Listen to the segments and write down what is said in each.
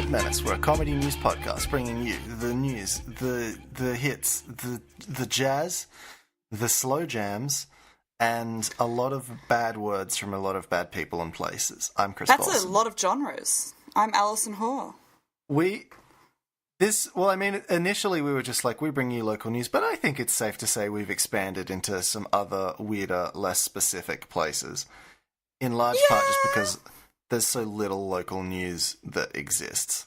Redhead Menace, we're a comedy news podcast bringing you the news, the hits, the jazz, the slow jams, and a lot of bad words from a lot of bad people and places. I'm Chris That's Bolson. a lot of genres. I'm Alison Hoare. Initially we were just like, we bring you local news, but I think it's safe to say we've expanded into some other weirder, less specific places. In large part just because there's so little local news that exists.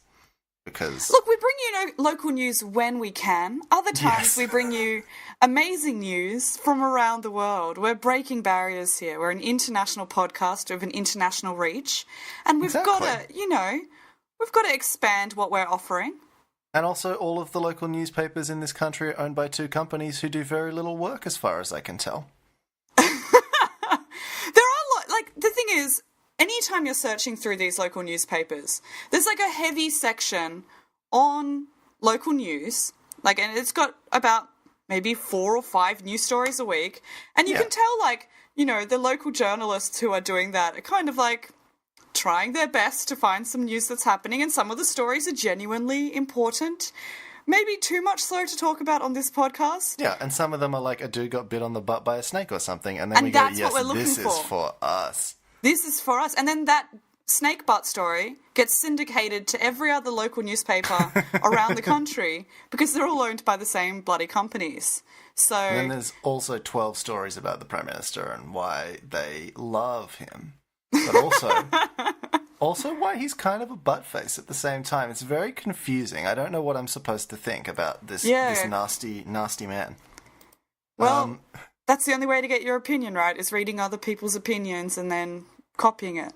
Because Look, we bring you local news when we can. Other times we bring you amazing news from around the world. We're breaking barriers here. We're an international podcast with an international reach. And we've got to expand what we're offering. And also all of the local newspapers in this country are owned by two companies who do very little work as far as I can tell. The thing is, anytime you're searching through these local newspapers, there's like a heavy section on local news, and it's got about maybe 4 or 5 news stories a week, and you can tell, the local journalists who are doing that are kind of trying their best to find some news that's happening, and some of the stories are genuinely important. Maybe too much slow to talk about on this podcast. Yeah, and some of them are like a dude got bit on the butt by a snake or something, and then we go, yes, this is for us. This is for us. And then that snake butt story gets syndicated to every other local newspaper around the country because they're all owned by the same bloody companies. So and then there's also 12 stories about the Prime Minister and why they love him. But also why he's kind of a buttface at the same time. It's very confusing. I don't know what I'm supposed to think about this nasty, nasty man. Well, that's the only way to get your opinion right, is reading other people's opinions and then copying it.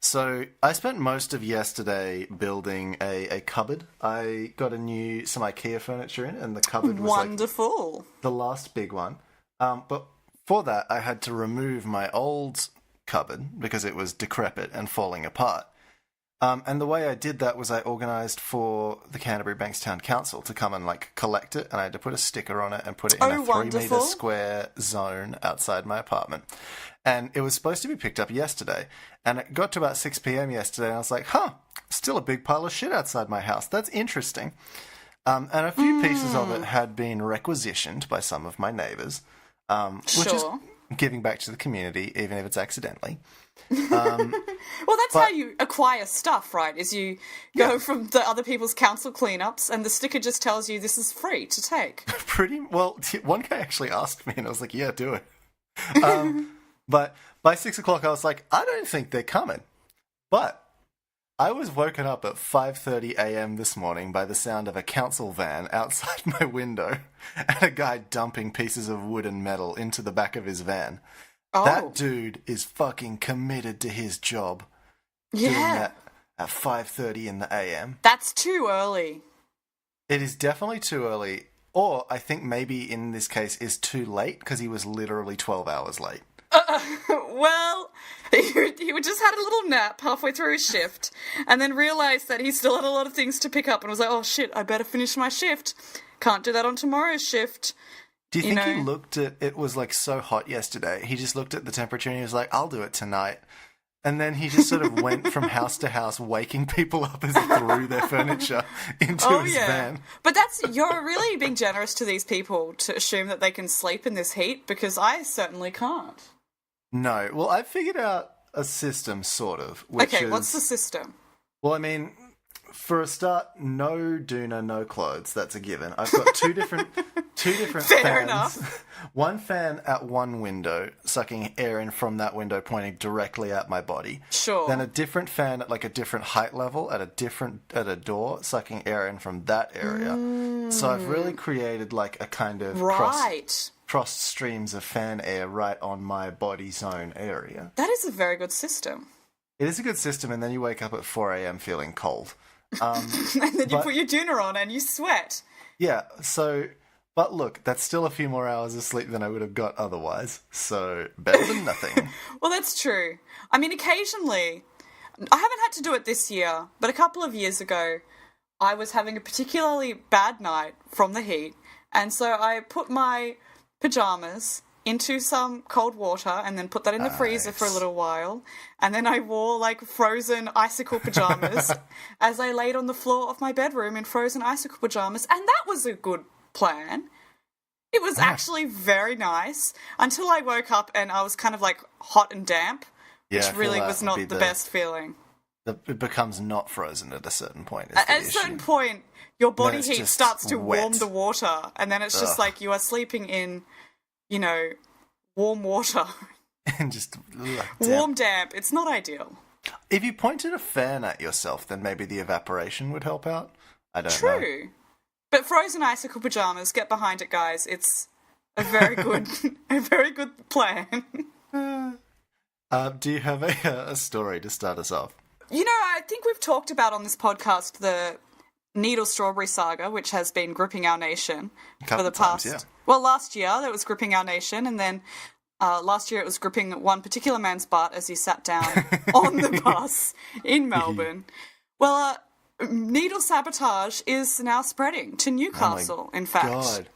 So I spent most of yesterday building a cupboard. I got some IKEA furniture in, and the cupboard was wonderful. The last big one. But for that, I had to remove my old cupboard because it was decrepit and falling apart. And the way I did that was I organised for the Canterbury Bankstown Council to come and collect it, and I had to put a sticker on it and put it in a 3-metre square zone outside my apartment. And it was supposed to be picked up yesterday, and it got to about 6 p.m. yesterday, and I was like, still a big pile of shit outside my house. That's interesting. And a few pieces of it had been requisitioned by some of my neighbours, which is giving back to the community, even if it's accidentally. Well, that's how you acquire stuff, right? Is you go from the other people's council cleanups, and the sticker just tells you this is free to take. Pretty well. One guy actually asked me, and I was like, "Yeah, do it." But by 6 o'clock, I was like, "I don't think they're coming." But I was woken up at 5:30 a.m. this morning by the sound of a council van outside my window and a guy dumping pieces of wood and metal into the back of his van. Oh. That dude is fucking committed to his job. Yeah. Doing that at 5:30 in the a.m. That's too early. It is definitely too early. Or I think maybe in this case is too late because he was literally 12 hours late. Well, he just had a little nap halfway through his shift and then realised that he still had a lot of things to pick up and was like, oh shit, I better finish my shift. Can't do that on tomorrow's shift. Do you think he looked at, it was so hot yesterday, he just looked at the temperature and he was like, I'll do it tonight. And then he just sort of went from house to house, waking people up as he threw their furniture into his van. But you're really being generous to these people to assume that they can sleep in this heat, because I certainly can't. No. Well, I figured out a system, sort of. What's the system? Well, I mean, for a start, no doona, no clothes. That's a given. I've got two different Fair fans. Enough. One fan at one window, sucking air in from that window, pointing directly at my body. Sure. Then a different fan at a different height level at a door, sucking air in from that area. So I've really created a kind of cross streams of fan air right on my body zone area. That is a very good system. It is a good system, and then you wake up at 4 a.m. feeling cold. And then you put your doona on and you sweat. Yeah, but look, that's still a few more hours of sleep than I would have got otherwise, so better than nothing. Well, that's true. I mean, occasionally, I haven't had to do it this year, but a couple of years ago, I was having a particularly bad night from the heat, and so I put my pyjamas into some cold water and then put that in the freezer for a little while. And then I wore, like, frozen icicle pajamas as I laid on the floor of my bedroom in frozen icicle pajamas. And that was a good plan. It was actually very nice until I woke up and I was kind of, like, hot and damp, which really was not the best feeling. It becomes not frozen at a certain point. At a certain point, your body heat starts to warm the water, and then it's just like you are sleeping in, you know, warm water. And just warm, damp. It's not ideal. If you pointed a fan at yourself, then maybe the evaporation would help out. I don't know. True. But frozen icicle pajamas, get behind it, guys. It's a very good, a very good plan. Do you have a story to start us off? You know, I think we've talked about on this podcast the needle strawberry saga, which has been gripping our nation for the past... Times, yeah. Well, last year it was gripping our nation, and then last year it was gripping one particular man's butt as he sat down on the bus in Melbourne. Well, needle sabotage is now spreading to Newcastle, in fact. God.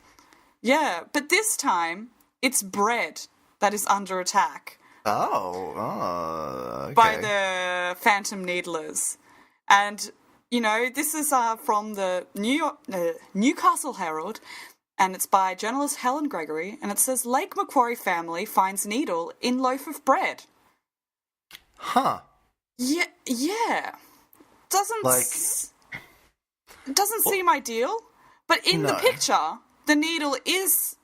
Yeah, but this time it's bread that is under attack. Okay. By the phantom needlers. And, you know, this is from the Newcastle Herald, and it's by journalist Helen Gregory, and it says, Lake Macquarie family finds needle in loaf of bread. Huh. Yeah. Doesn't seem ideal, but in the picture, the needle it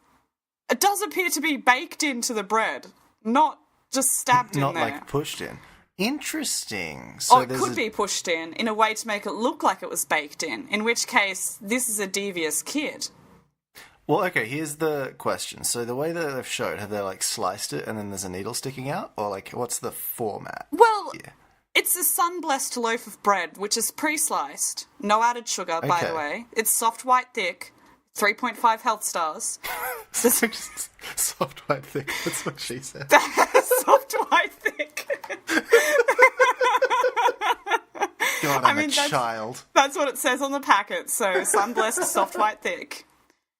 does appear to be baked into the bread, not just stabbed in there. Not, like, pushed in. Interesting. So it could be pushed in a way to make it look like it was baked in which case, this is a devious kid. Well, okay, here's the question. So the way that they've showed, have they, like, sliced it and then there's a needle sticking out? Or, like, what's the format? Well, it's a sun-blessed loaf of bread, which is pre-sliced. No added sugar, by the way. It's soft, white, thick. 3.5 health stars. Soft, white, thick. That's what she said. Soft, white, thick. God, I'm a child. That's what it says on the packet. So, sun-blessed, soft, white, thick.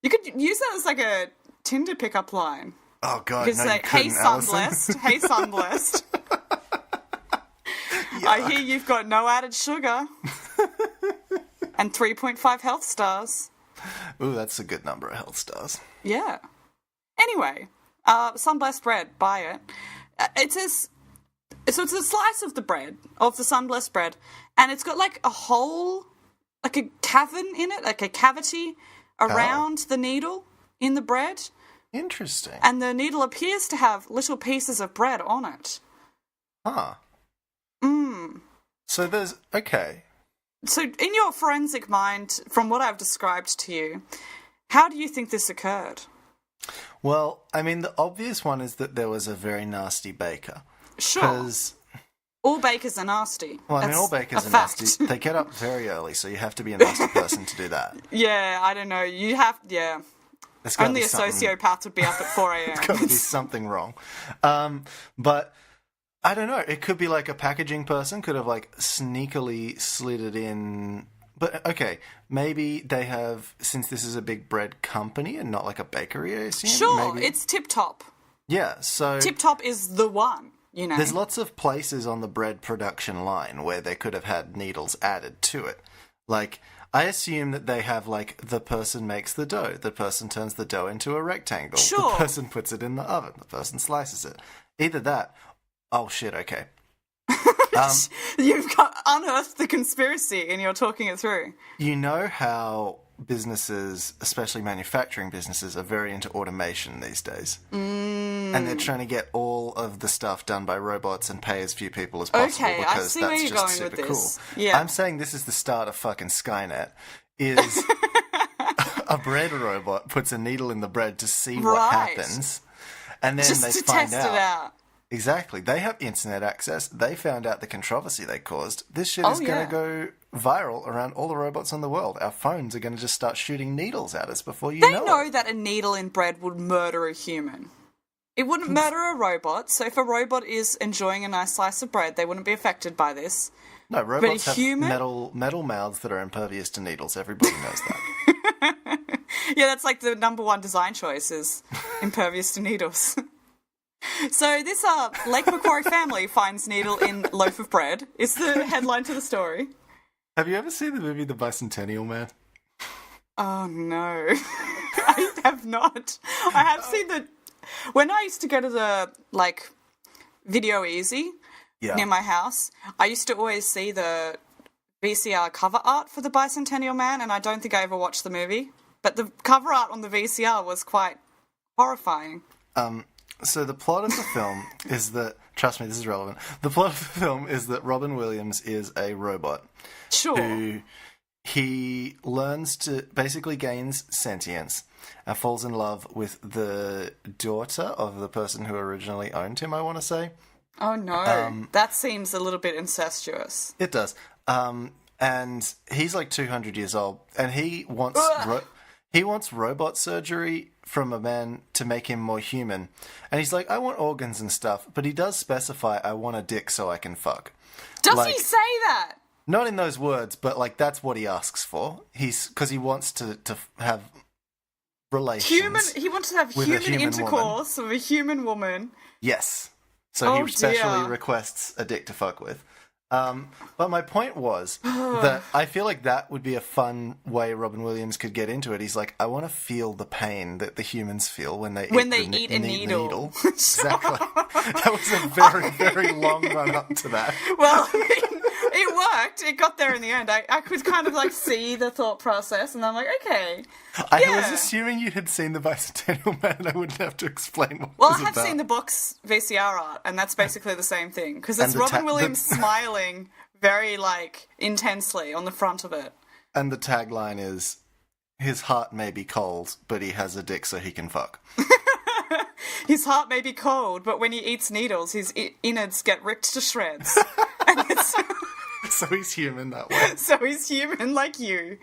You could use that as like a Tinder pickup line. Oh, God, you could say, hey, sun-blessed. Hey, sun-blessed. I hear you've got no added sugar. And 3.5 health stars. Ooh, that's a good number of health stars. Yeah. Anyway, sun-blessed bread, buy it. It's a slice of the bread, of the sun-blessed bread, and it's got like a hole, like a cavern in it, like a cavity around the needle in the bread. Interesting. And the needle appears to have little pieces of bread on it. Huh. So there's... Okay. So in your forensic mind, from what I've described to you, how do you think this occurred? Well, I mean, the obvious one is that there was a very nasty baker. Sure. Because... all bakers are nasty. Well, I mean, all bakers are nasty. They get up very early, so you have to be a nasty person to do that. Yeah, I don't know. You have... Yeah. Only a sociopath would be up at 4 a.m. There's got to be something wrong. But... I don't know. It could be like a packaging person could have like sneakily slid it in. But okay, maybe they have, since this is a big bread company and not like a bakery, I assume. Sure, maybe... it's Tip Top. Yeah, so... Tip Top is the one, you know. There's lots of places on the bread production line where they could have had needles added to it. Like, I assume that they have like the person makes the dough, the person turns the dough into a rectangle, sure. The person puts it in the oven, the person slices it. Either that... Oh, shit, okay. You've unearthed the conspiracy and you're talking it through. You know how businesses, especially manufacturing businesses, are very into automation these days? And they're trying to get all of the stuff done by robots and pay as few people as possible because I see where you're just going super with this. Cool. Yeah. I'm saying this is the start of fucking Skynet, is a bread robot puts a needle in the bread to see what happens, and then just they to find test it out. Exactly. They have internet access. They found out the controversy they caused. This shit is going to go viral around all the robots in the world. Our phones are going to just start shooting needles at us before you know it. They know that a needle in bread would murder a human. It wouldn't murder a robot, so if a robot is enjoying a nice slice of bread, they wouldn't be affected by this. No, robots have metal mouths that are impervious to needles. Everybody knows that. Yeah, that's like the number one design choice is impervious to needles. So this Lake Macquarie family finds needle in loaf of bread is the headline to the story. Have you ever seen the movie The Bicentennial Man? Oh, no. I have not. I have seen when I used to go to the, like, Video Easy near my house, I used to always see the VCR cover art for The Bicentennial Man, and I don't think I ever watched the movie. But the cover art on the VCR was quite horrifying. So the plot of the film is that, trust me, this is relevant. The plot of the film is that Robin Williams is a robot. Sure. Who he learns to, basically gains sentience and falls in love with the daughter of the person who originally owned him, I want to say. Oh, no. That seems a little bit incestuous. It does. And he's like 200 years old, and he wants robot surgery from a man to make him more human. And he's like, I want organs and stuff, but he does specify, I want a dick so I can fuck. Does he say that? Not in those words, but like that's what he asks for. Because he wants to have relations. He wants to have human intercourse with a human woman. Yes. So he specially requests a dick to fuck with. But my point was that I feel like that would be a fun way Robin Williams could get into it. He's like, I want to feel the pain that the humans feel when they eat a needle. Exactly. That was a very, very long run up to that. Well, I mean, it worked. It got there in the end. I could kind of like see the thought process, and I'm like, okay. I was assuming you had seen The Bicentennial Man, and I wouldn't have to explain what Well, it was I have about. seen the book's VCR art, and that's basically the same thing. Because it's Robin Williams smiling very, like, intensely on the front of it. And the tagline is, his heart may be cold, but he has a dick so he can fuck. His heart may be cold, but when he eats needles, his innards get ripped to shreds. And it's... So he's human that way. So he's human like you.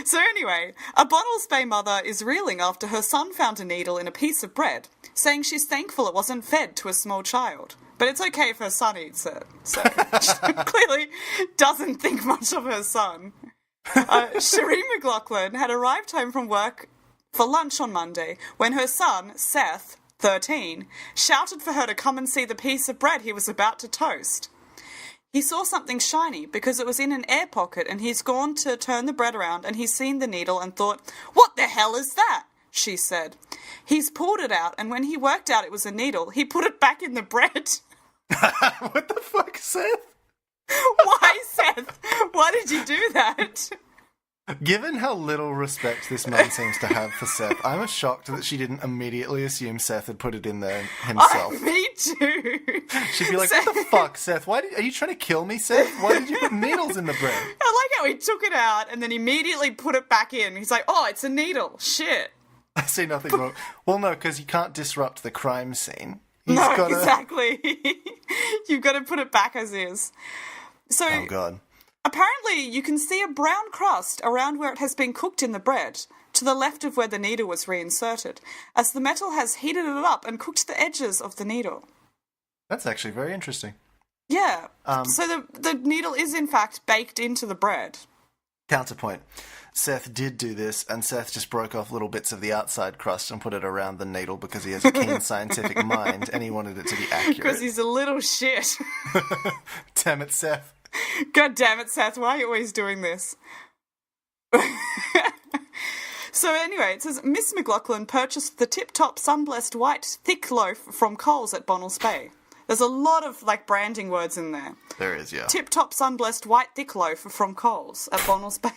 So anyway, a Bonnells Bay mother is reeling after her son found a needle in a piece of bread, saying she's thankful it wasn't fed to a small child. But it's okay if her son eats it. So she clearly doesn't think much of her son. Sheree McLaughlin had arrived home from work for lunch on Monday when her son, Seth, 13, shouted for her to come and see the piece of bread he was about to toast. He saw something shiny because it was in an air pocket, and he's gone to turn the bread around and he's seen the needle and thought, "What the hell is that?" she said. He's pulled it out, and when he worked out it was a needle, he put it back in the bread. What the fuck, Seth? Why, Seth? Why did you do that? Given how little respect this man seems to have for Seth, I'm shocked that she didn't immediately assume Seth had put it in there himself. Me too. She'd be like, Seth... what the fuck, Seth? Are you trying to kill me, Seth? Why did you put needles in the bread? I like how he took it out and then immediately put it back in. He's like, oh, it's a needle. Shit. I see nothing wrong. Well, no, because you can't disrupt the crime scene. Exactly. You've got to put it back as is. So, oh, God. Apparently, you can see a brown crust around where it has been cooked in the bread, to the left of where the needle was reinserted, as the metal has heated it up and cooked the edges of the needle. That's actually very interesting. Yeah. So the needle is, in fact, baked into the bread. Counterpoint. Seth did do this, and Seth just broke off little bits of the outside crust and put it around the needle because he has a keen scientific mind and he wanted it to be accurate. Because he's a little shit. Damn it, Seth. God damn it, Seth. Why are you always doing this? So anyway, it says, Miss McLaughlin purchased the tip-top sun-blessed white thick loaf from Coles at Bonnells Bay. There's a lot of, like, branding words in there. There is, yeah. Tip-top sun-blessed white thick loaf from Coles at Bonnells Bay.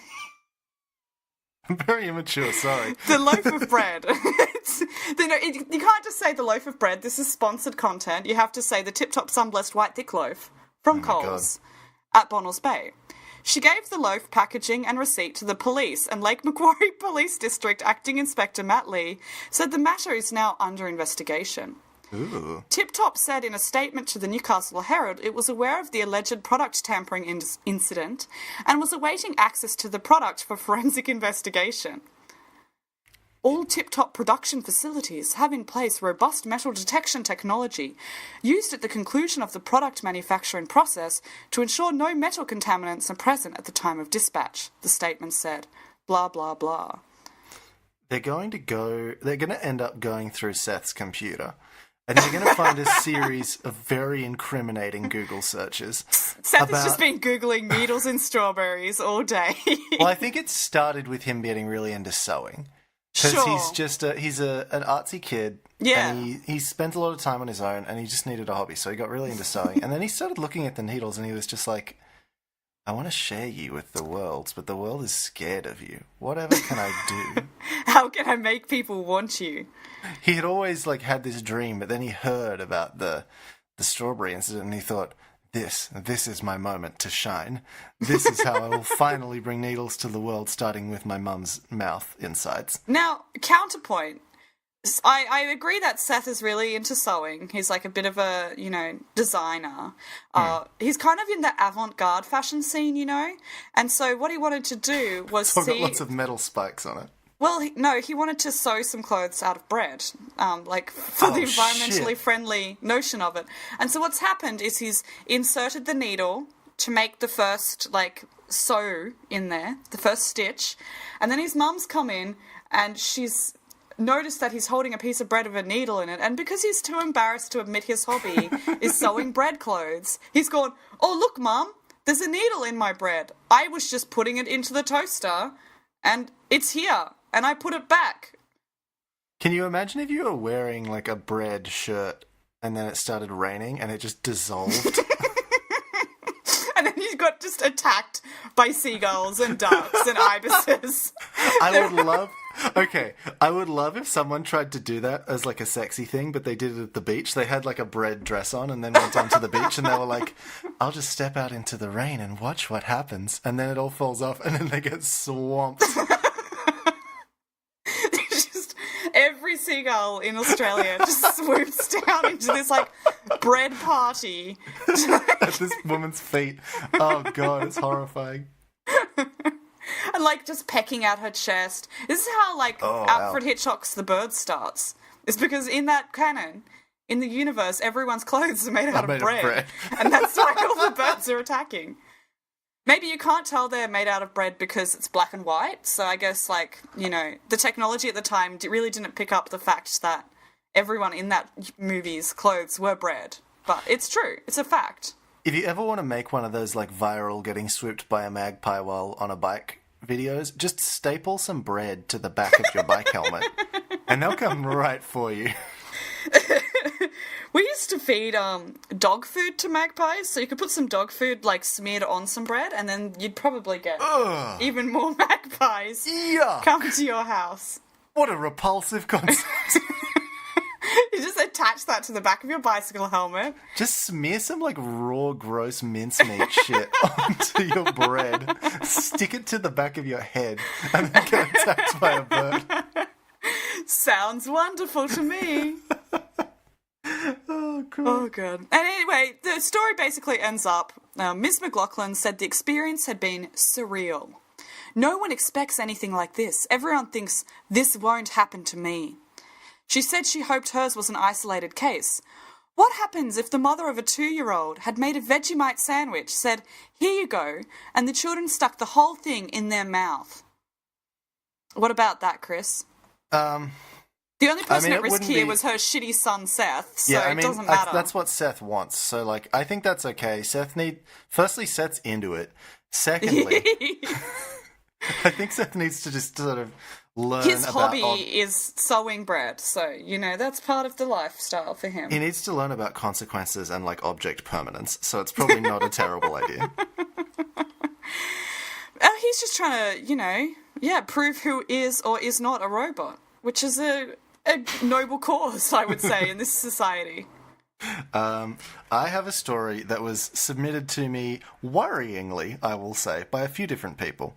I'm very immature, sorry. The loaf of bread. You can't just say the loaf of bread. This is sponsored content. You have to say the tip-top sun-blessed white thick loaf from Coles at Bonnells Bay. She gave the loaf packaging and receipt to the police, and Lake Macquarie Police District Acting Inspector Matt Lee said the matter is now under investigation. Ooh. Tip Top said in a statement to the Newcastle Herald it was aware of the alleged product tampering incident and was awaiting access to the product for forensic investigation. All Tip Top production facilities have in place robust metal detection technology used at the conclusion of the product manufacturing process to ensure no metal contaminants are present at the time of dispatch, the statement said. Blah, blah, blah. they're going to end up going through Seth's computer. And they're going to find a series of very incriminating Google searches. Seth has just been Googling needles and strawberries all day. Well, I think it started with him getting really into sewing. Because he's an artsy kid. Yeah. And he spent a lot of time on his own, and he just needed a hobby. So he got really into sewing. And then he started looking at the needles, and he was just like, I want to share you with the world, but the world is scared of you. Whatever can I do? How can I make people want you? He had always had this dream, but then he heard about the strawberry incident, and he thought, this is my moment to shine. This is how I will finally bring needles to the world, starting with my mum's mouth insides. Now, counterpoint. I agree that Seth is really into sewing. He's like a bit of a, designer. He's kind of in the avant-garde fashion scene, And so what he wanted to do was It's got lots of metal spikes on it. Well, no, he wanted to sew some clothes out of bread, for the environmentally friendly notion of it. And so what's happened is he's inserted the needle to make the first, sew in there, the first stitch. And then his mum's come in and she's noticed that he's holding a piece of bread with a needle in it, and because he's too embarrassed to admit his hobby is sewing bread clothes, he's gone, oh, look, Mum, there's a needle in my bread. I was just putting it into the toaster, and it's here, and I put it back. Can you imagine if you were wearing, a bread shirt, and then it started raining, and it just dissolved? And then you got just attacked by seagulls and ducks and ibises. I would love if someone tried to do that as a sexy thing, but they did it at the beach. They had a bread dress on and then went onto the beach, and they were like, I'll just step out into the rain and watch what happens. And then it all falls off and then they get swamped. Every seagull in Australia just swoops down into this bread party at this woman's feet. Oh god, it's horrifying. And just pecking out her chest. This is how Alfred Hitchcock's The Bird starts. It's because in that canon, in the universe, everyone's clothes are made out of bread. And that's why all the birds are attacking. Maybe you can't tell they're made out of bread because it's black and white. So I guess, the technology at the time really didn't pick up the fact that everyone in that movie's clothes were bread. But it's true. It's a fact. If you ever want to make one of those, viral getting swooped by a magpie while on a bike videos, just staple some bread to the back of your bike helmet, and they'll come right for you. We used to feed dog food to magpies, so you could put some dog food smeared on some bread, and then you'd probably get even more magpies come to your house. What a repulsive concept. You just attach that to the back of your bicycle helmet. Just smear some raw, gross mincemeat shit onto your bread. Stick it to the back of your head, and then get attacked by a bird. Sounds wonderful to me. Oh, God. Oh, God. And anyway, the story basically ends up, Ms. McLaughlin said the experience had been surreal. No one expects anything like this. Everyone thinks this won't happen to me. She said she hoped hers was an isolated case. What happens if the mother of a 2-year-old had made a Vegemite sandwich, said, here you go, and the children stuck the whole thing in their mouth? What about that, Chris? The only person at risk here was her shitty son, Seth, so it doesn't matter. That's what Seth wants. So, I think that's okay. Firstly, Seth's into it. Secondly, I think Seth needs to just sort of learn his hobby is sewing bread, so, that's part of the lifestyle for him. He needs to learn about consequences and, object permanence, so it's probably not a terrible idea. He's just trying to, prove who is or is not a robot, which is a noble cause, I would say, in this society. I have a story that was submitted to me, worryingly, I will say, by a few different people.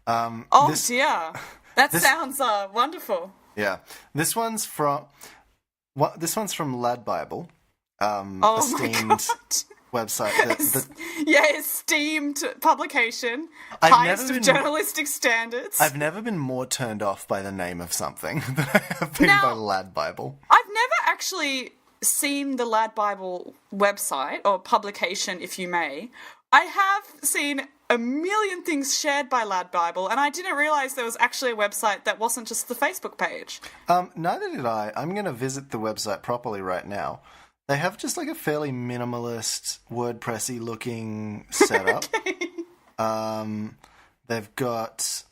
Dear. That sounds wonderful. Yeah. This one's from Lad Bible, esteemed website. Esteemed publication. Highest of journalistic standards. I've never been more turned off by the name of something than I have been by Lad Bible. I've never actually seen the Lad Bible website, or publication, if you may. I have seen a million things shared by Lad Bible, and I didn't realise there was actually a website that wasn't just the Facebook page. Neither did I. I'm going to visit the website properly right now. They have just like a fairly minimalist, WordPressy looking setup. Okay. They've got,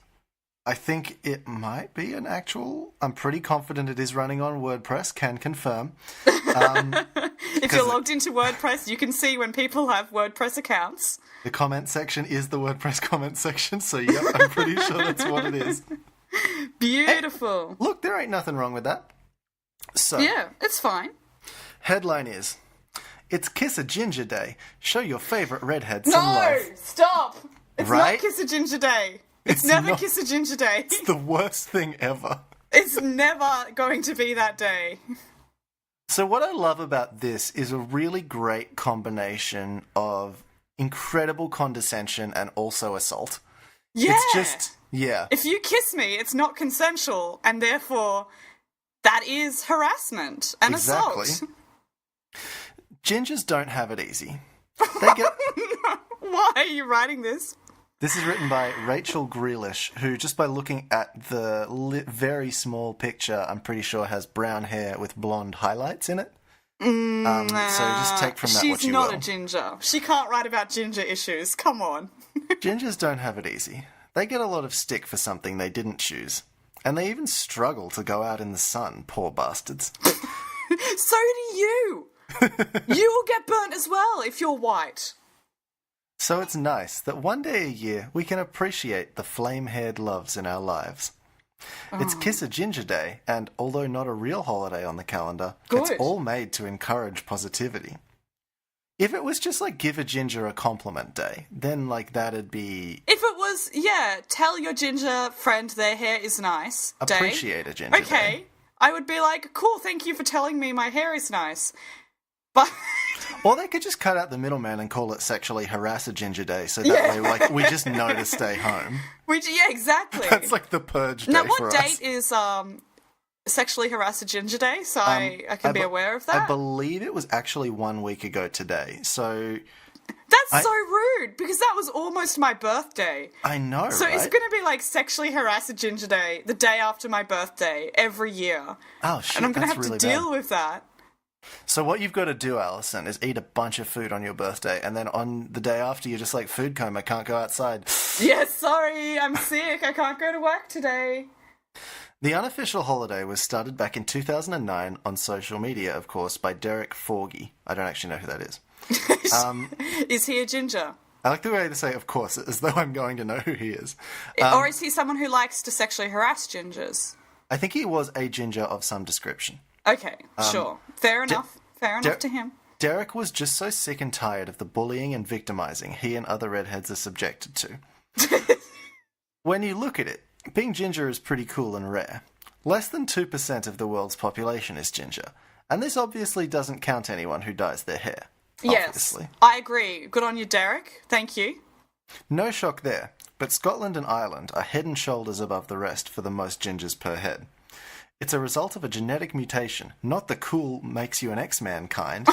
I think it might be an actual, I'm pretty confident it is running on WordPress, can confirm. If you're logged into WordPress, you can see when people have WordPress accounts. The comment section is the WordPress comment section, so yep, I'm pretty sure that's what it is. Beautiful. Hey, look, there ain't nothing wrong with that. So, yeah, it's fine. Headline is, it's Kiss a Ginger Day. Show your favourite redhead some love. No, stop. It's Right? not Kiss a Ginger Day. It's never not- Kiss a Ginger Day. It's the worst thing ever. It's never going to be that day. So what I love about this is a really great combination of incredible condescension and also assault. Yeah. It's just, yeah. If you kiss me, it's not consensual, and therefore that is harassment and Exactly. assault. Gingers don't have it easy. They get... Why are you writing this? This is written by Rachel Grealish, who, just by looking at the very small picture, I'm pretty sure has brown hair with blonde highlights in it. So just take from that what She's you not will. a ginger. She can't write about ginger issues. Come on. Gingers don't have it easy. They get a lot of stick for something they didn't choose. And they even struggle to go out in the sun, poor bastards. So do you. You will get burnt as well if you're white. So it's nice that one day a year we can appreciate the flame-haired loves in our lives. It's Kiss a Ginger Day, and although not a real holiday on the calendar, it's Good. all made to encourage positivity. If it was just like give a ginger a compliment day, then like that'd be If it was, yeah, tell your ginger friend their hair is nice day. appreciate a ginger Okay, day. I would be like, cool, thank you for telling me my hair is nice. But Or they could just cut out the middleman and call it sexually harass a ginger day, so that way like we just know to stay home. yeah, exactly. That's like the purge day Now, for what us. date is sexually harass a ginger day? So I can be aware of that. I believe it was actually 1 week ago today, so That's so rude because that was almost my birthday. I know, So right? it's going to be like sexually harass a ginger day the day after my birthday every year. Oh shit, And I'm going to that's have really to deal bad. with that. So what you've got to do, Alison, is eat a bunch of food on your birthday, and then on the day after, you're just like, food coma, can't go outside. Yeah, sorry, I'm sick. I can't go to work today. The unofficial holiday was started back in 2009 on social media, of course, by Derek Forgy. I don't actually know who that is. Is he a ginger? I like the way they say, of course, as though I'm going to know who he is. Or is he someone who likes to sexually harass gingers? I think he was a ginger of some description. Okay, sure. Fair enough. Fair enough Der- to him. Derek was just so sick and tired of the bullying and victimizing he and other redheads are subjected to. When you look at it, being ginger is pretty cool and rare. Less than 2% of the world's population is ginger, and this obviously doesn't count anyone who dyes their hair. Yes, Obviously. I agree. Good on you, Derek. Thank you. No shock there, but Scotland and Ireland are head and shoulders above the rest for the most gingers per head. It's a result of a genetic mutation, not the cool makes you an X-Man kind.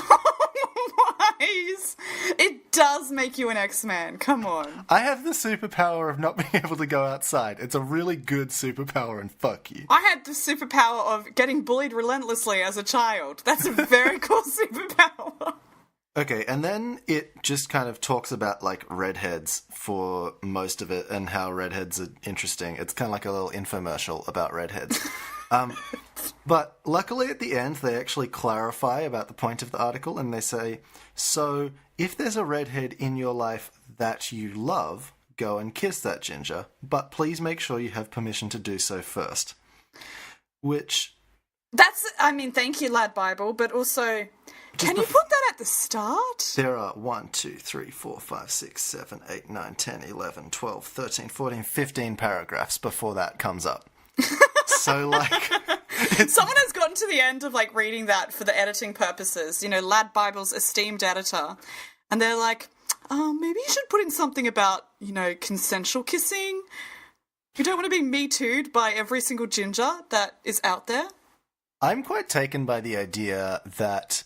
Wise. It does make you an X-Man. Come on. I have the superpower of not being able to go outside. It's a really good superpower, and fuck you. I had the superpower of getting bullied relentlessly as a child. That's a very cool superpower. Okay, and then it just kind of talks about, like, redheads for most of it and how redheads are interesting. It's kind of like a little infomercial about redheads. But luckily at the end, they actually clarify about the point of the article, and they say, so if there's a redhead in your life that you love, go and kiss that ginger, but please make sure you have permission to do so first. Which... Thank you, Lad Bible, but also, can you put that at the start? There are 1, 2, 3, 4, 5, 6, 7, 8, 9, 10, 11, 12, 13, 14, 15 paragraphs before that comes up. So, like... Someone has gotten to the end of, like, reading that for the editing purposes, Lad Bible's esteemed editor, and they're like, maybe you should put in something about, consensual kissing. You don't want to be Me Too'd by every single ginger that is out there. I'm quite taken by the idea that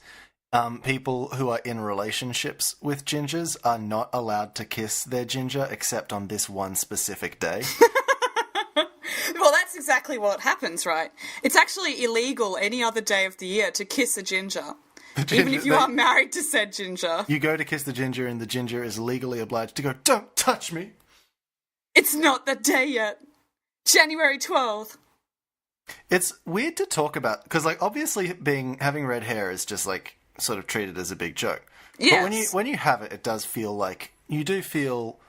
people who are in relationships with gingers are not allowed to kiss their ginger except on this one specific day. Well, that's exactly what happens, right? It's actually illegal any other day of the year to kiss a ginger. Even if you are married to said ginger. You go to kiss the ginger and the ginger is legally obliged to go, "Don't touch me." It's not that day yet. January 12th. It's weird to talk about, because, like, obviously having red hair is just, like, sort of treated as a big joke. Yes. But when you have it, it does feel like, you do feel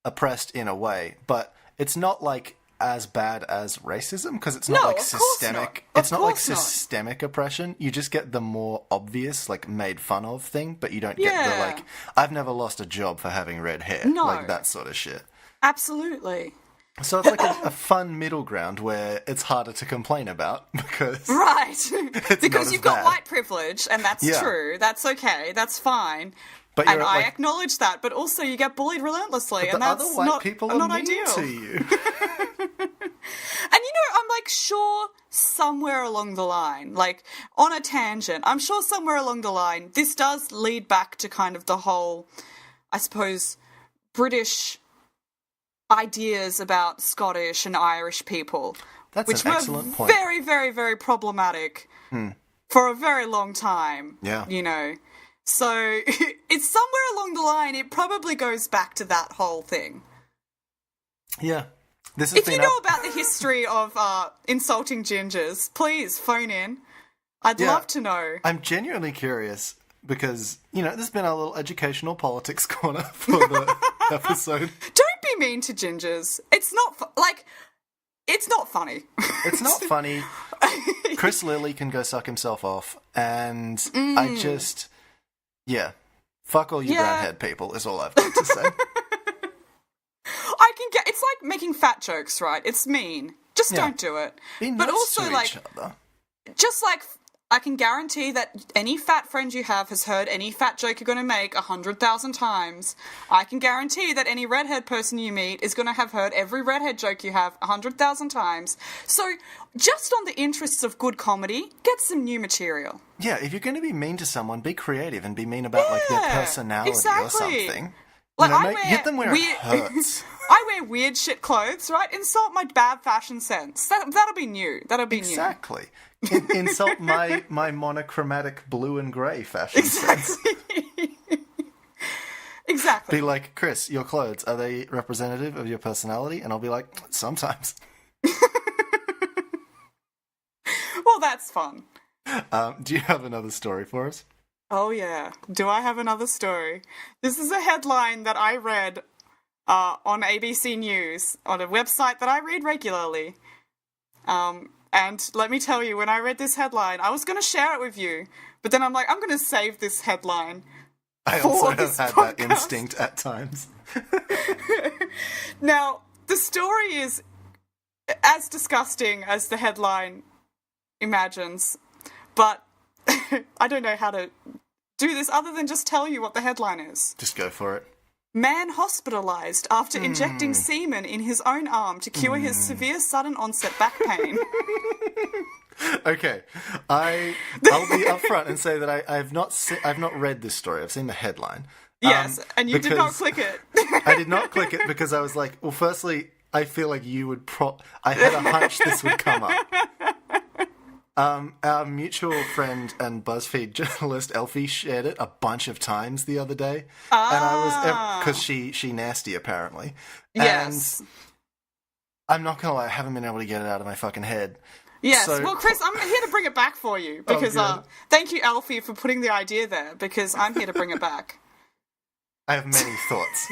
oppressed in a way, but it's not, like, as bad as racism, because it's not, like, systemic. It's not, like, systemic oppression. You just get the more obvious, like, made fun of thing, but you don't get the, like, I've never lost a job for having red hair. No. Like, that sort of shit. Absolutely. So it's like a fun middle ground where it's harder to complain about because... Right. Because you've got bad. White privilege, and that's true. That's okay. That's fine. But and I acknowledge that, but also you get bullied relentlessly, and that's other white people are not mean ideal. to you. And, I'm, like, sure somewhere along the line, like, on a tangent, I'm sure somewhere along the line, this does lead back to kind of the whole, I suppose, British ideas about Scottish and Irish people. That's which an were excellent point. very, very, very problematic for a very long time. Yeah. So it's somewhere along the line, it probably goes back to that whole thing. Yeah. If you know about the history of insulting gingers, please phone in. I'd love to know. I'm genuinely curious because, this has been our little educational politics corner for the episode. Don't be mean to gingers. It's not, it's not funny. It's not funny. Chris Lilly can go suck himself off, and I just... Yeah. Fuck all you brownhead people is all I've got to say. It's like making fat jokes, right? It's mean. Just don't do it. Be nice but also, to each other. Just like, I can guarantee that any fat friend you have has heard any fat joke you're going to make 100,000 times. I can guarantee that any redhead person you meet is going to have heard every redhead joke you have 100,000 times. So, just on the interests of good comedy, get some new material. Yeah, if you're going to be mean to someone, be creative and be mean about like their personality or something. Like, hit them where it hurts. I wear weird shit clothes, right? Insult my bad fashion sense. That'll be new. That'll be exactly. Insult my monochromatic blue and grey fashion sense. Exactly. Be like, Chris, your clothes, are they representative of your personality? And I'll be like, sometimes. Well, that's fun. Do you have another story for us? Oh, yeah. Do I have another story? This is a headline that I read on ABC News, on a website that I read regularly. And let me tell you, when I read this headline, I was going to share it with you, but then I'm like, I'm going to save this headline. I also have had that instinct at times. Now, the story is as disgusting as the headline imagines, but I don't know how to do this other than just tell you what the headline is. Just go for it. Man hospitalised after injecting semen in his own arm to cure his severe sudden onset back pain. Okay, I'll be upfront and say that I've not read this story. I've seen the headline. Yes, and you did not click it. I did not click it because I was like, well, firstly, I feel like you would I had a hunch this would come up. Our mutual friend and BuzzFeed journalist Elfie shared it a bunch of times the other day, and I was because she nasty apparently. Yes, and I'm not gonna lie, I haven't been able to get it out of my fucking head. Yes, so, well, Chris, I'm here to bring it back for you because thank you, Elfie, for putting the idea there because I'm here to bring it back. I have many thoughts.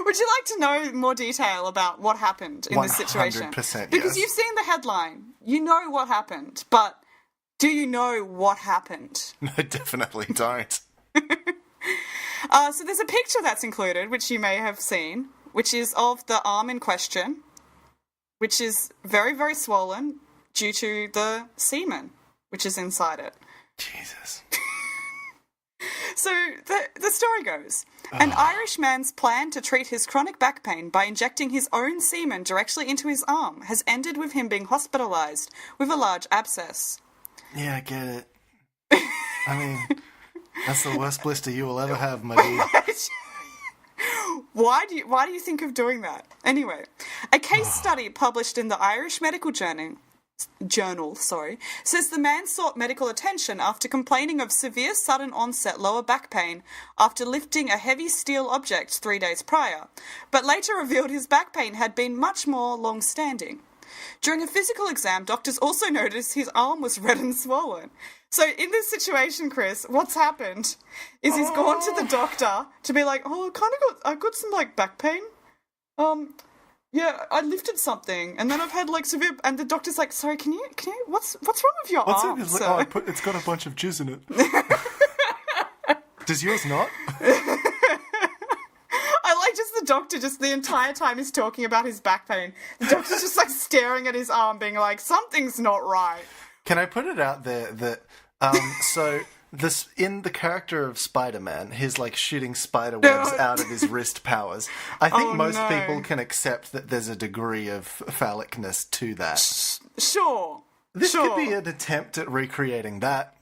Would you like to know more detail about what happened in this situation? 100%, because you've seen the headline. You know what happened, but do you know what happened? No, definitely don't. So there's a picture that's included, which you may have seen, which is of the arm in question, which is very, very swollen due to the semen, which is inside it. Jesus. So the story goes, an Irish man's plan to treat his chronic back pain by injecting his own semen directly into his arm has ended with him being hospitalised with a large abscess. Yeah, I get it. I mean, that's the worst blister you will ever have, my dude. Why do you think of doing that? Anyway, a case study published in the Irish Medical Journal, says the man sought medical attention after complaining of severe sudden onset lower back pain after lifting a heavy steel object 3 days prior, but later revealed his back pain had been much more long-standing. During a physical exam, doctors also noticed his arm was red and swollen. So in this situation, Chris, what's happened is he's gone to the doctor to be like, oh, I got some like back pain. Yeah, I lifted something, and then I've had like severe. And the doctor's like, sorry, can you? What's wrong with your arm? It's like, it's got a bunch of jizz in it. Does yours not? I like just the doctor just the entire time he's talking about his back pain. The doctor's just like staring at his arm, being like, something's not right. Can I put it out there that so this in the character of Spider-Man, his like shooting spider webs out of his wrist powers. I think most people can accept that there's a degree of phallicness to that. Sure. This could be an attempt at recreating that.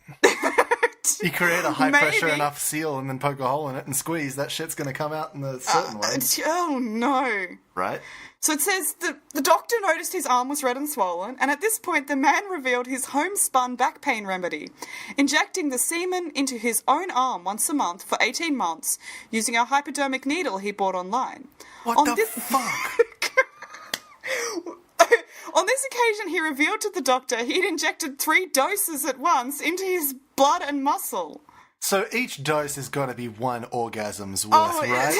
You create a high-pressure enough seal and then poke a hole in it and squeeze, that shit's going to come out in a certain way. Oh, no. Right? So it says the doctor noticed his arm was red and swollen, and at this point the man revealed his homespun back pain remedy, injecting the semen into his own arm once a month for 18 months using a hypodermic needle he bought online. What the fuck? On this occasion, he revealed to the doctor he'd injected 3 doses at once into his blood and muscle. So each dose has got to be 1 orgasm's worth, right?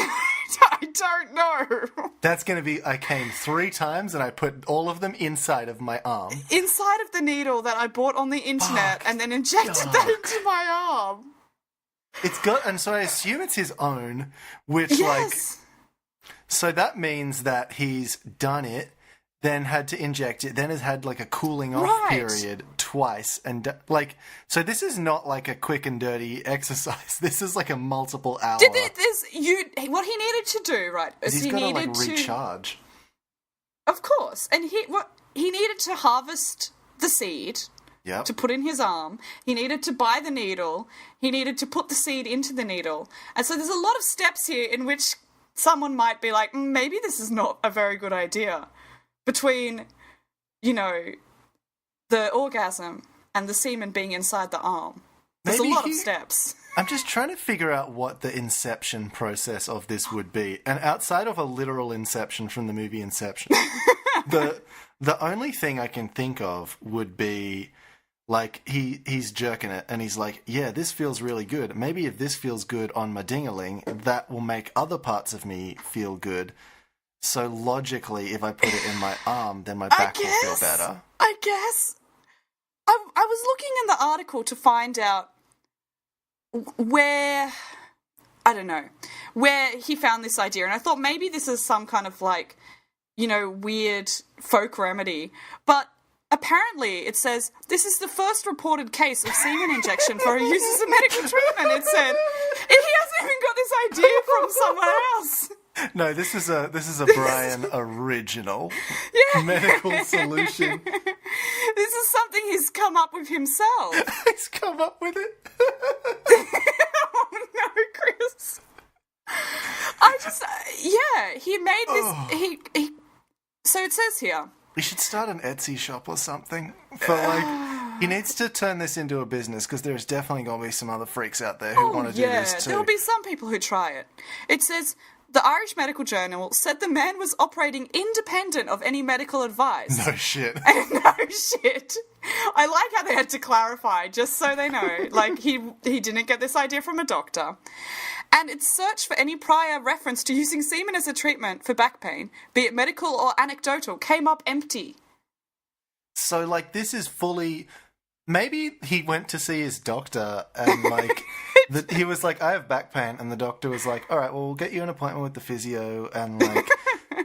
I don't know. That's going to be, I came 3 times and I put all of them inside of my arm. Inside of the needle that I bought on the internet and then injected that into my arm. It's got, and so I assume it's his own, which so that means that he's done it, then had to inject it, then has had like a cooling off period twice, and so this is not like a quick and dirty exercise. This is like a multiple hour. What he needed to do, right? Is he's got to like recharge. Of course, and he needed to harvest the seed. Yep. To put in his arm. He needed to buy the needle. He needed to put the seed into the needle, and so there's a lot of steps here in which someone might be like, maybe this is not a very good idea. Between, the orgasm and the semen being inside the arm. There's a lot of steps. I'm just trying to figure out what the inception process of this would be. And outside of a literal inception from the movie Inception, the only thing I can think of would be, like, he's jerking it and he's like, yeah, this feels really good. Maybe if this feels good on my ding-a-ling, that will make other parts of me feel good. So logically, if I put it in my arm, then my back will feel better. I guess. I was looking in the article to find out where he found this idea. And I thought maybe this is some kind of like, weird folk remedy. But apparently it says, this is the first reported case of semen injection for use as a medical treatment. It said, he hasn't even got this idea from somewhere else. No, this is a Brian original medical solution. This is something he's come up with himself. He's come up with it. Oh no, Chris! He made this. He. So it says here. We should start an Etsy shop or something. For he needs to turn this into a business because there's definitely going to be some other freaks out there who want to do this too. There will be some people who try it. It says. The Irish Medical Journal said the man was operating independent of any medical advice. No shit. No shit. I like how they had to clarify, just so they know. Like, he didn't get this idea from a doctor. And its search for any prior reference to using semen as a treatment for back pain, be it medical or anecdotal, came up empty. So, like, this is fully... Maybe he went to see his doctor and, like, he was like, I have back pain. And the doctor was like, all right, well, we'll get you an appointment with the physio and, like,